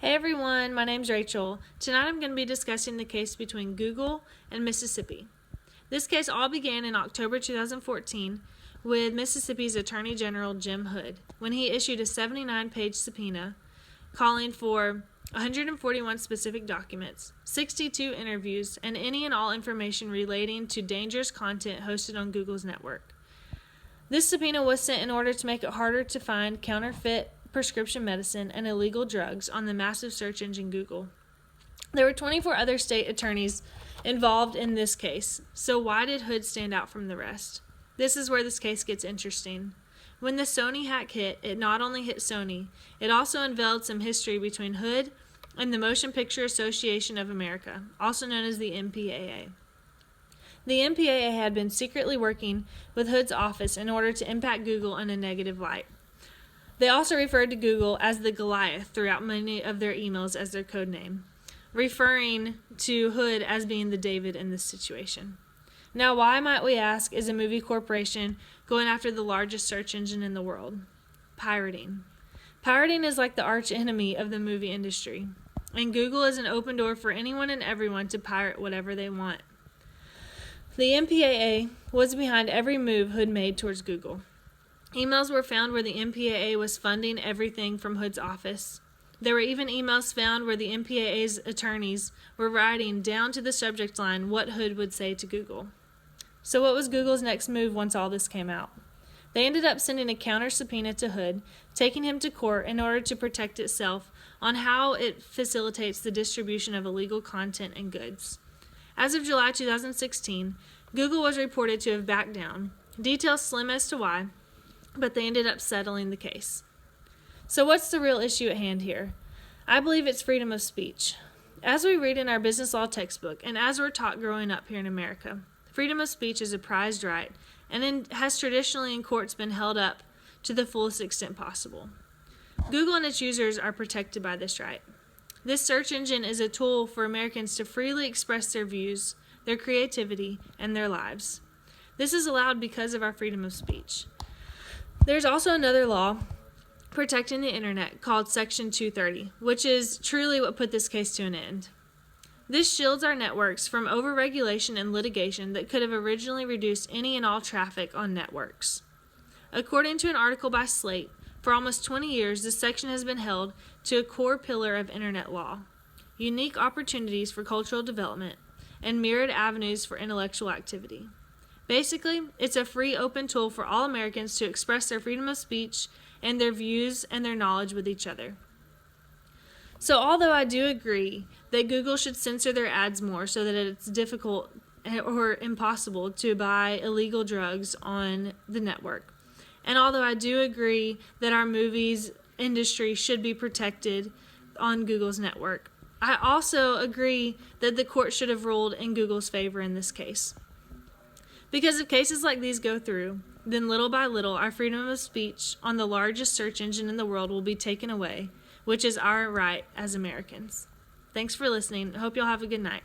Hey everyone, my name's Rachel. Tonight I'm going to be discussing the case between Google and Mississippi. This case all began in October 2014 with Mississippi's Attorney General Jim Hood when he issued a 79-page subpoena calling for 141 specific documents, 62 interviews, and any and all information relating to dangerous content hosted on Google's network. This subpoena was sent in order to make it harder to find counterfeit prescription medicine and illegal drugs on the massive search engine Google. There were 24 other state attorneys involved in this case, so why did Hood stand out from the rest? This is where this case gets interesting. When the Sony hack hit, it not only hit Sony, it also unveiled some history between Hood and the Motion Picture Association of America, also known as the MPAA. The MPAA had been secretly working with Hood's office in order to impact Google in a negative light. They also referred to Google as the Goliath throughout many of their emails as their code name, referring to Hood as being the David in this situation. Now, why, might we ask, is a movie corporation going after the largest search engine in the world? Pirating. Pirating is like the arch enemy of the movie industry, and Google is an open door for anyone and everyone to pirate whatever they want. The MPAA was behind every move Hood made towards Google. Emails were found where the MPAA was funding everything from Hood's office. There were even emails found where the MPAA's attorneys were writing down to the subject line what Hood would say to Google. So what was Google's next move once all this came out? They ended up sending a counter subpoena to Hood, taking him to court in order to protect itself on how it facilitates the distribution of illegal content and goods. As of July 2016, Google was reported to have backed down. Details slim as to why, but they ended up settling the case. So what's the real issue at hand here? I believe it's freedom of speech. As we read in our business law textbook, and as we're taught growing up here in America, freedom of speech is a prized right, and has traditionally in courts been held up to the fullest extent possible. Google and its users are protected by this right. This search engine is a tool for Americans to freely express their views, their creativity, and their lives. This is allowed because of our freedom of speech. There's also another law protecting the internet called Section 230, which is truly what put this case to an end. This shields our networks from overregulation and litigation that could have originally reduced any and all traffic on networks. According to an article by Slate, for almost 20 years, this section has been held to a core pillar of internet law: unique opportunities for cultural development and myriad avenues for intellectual activity. Basically, it's a free, open tool for all Americans to express their freedom of speech and their views and their knowledge with each other. So although I do agree that Google should censor their ads more so that it's difficult or impossible to buy illegal drugs on the network, and although I do agree that our movies industry should be protected on Google's network, I also agree that the court should have ruled in Google's favor in this case. Because if cases like these go through, then little by little our freedom of speech on the largest search engine in the world will be taken away, which is our right as Americans. Thanks for listening. I hope y'all have a good night.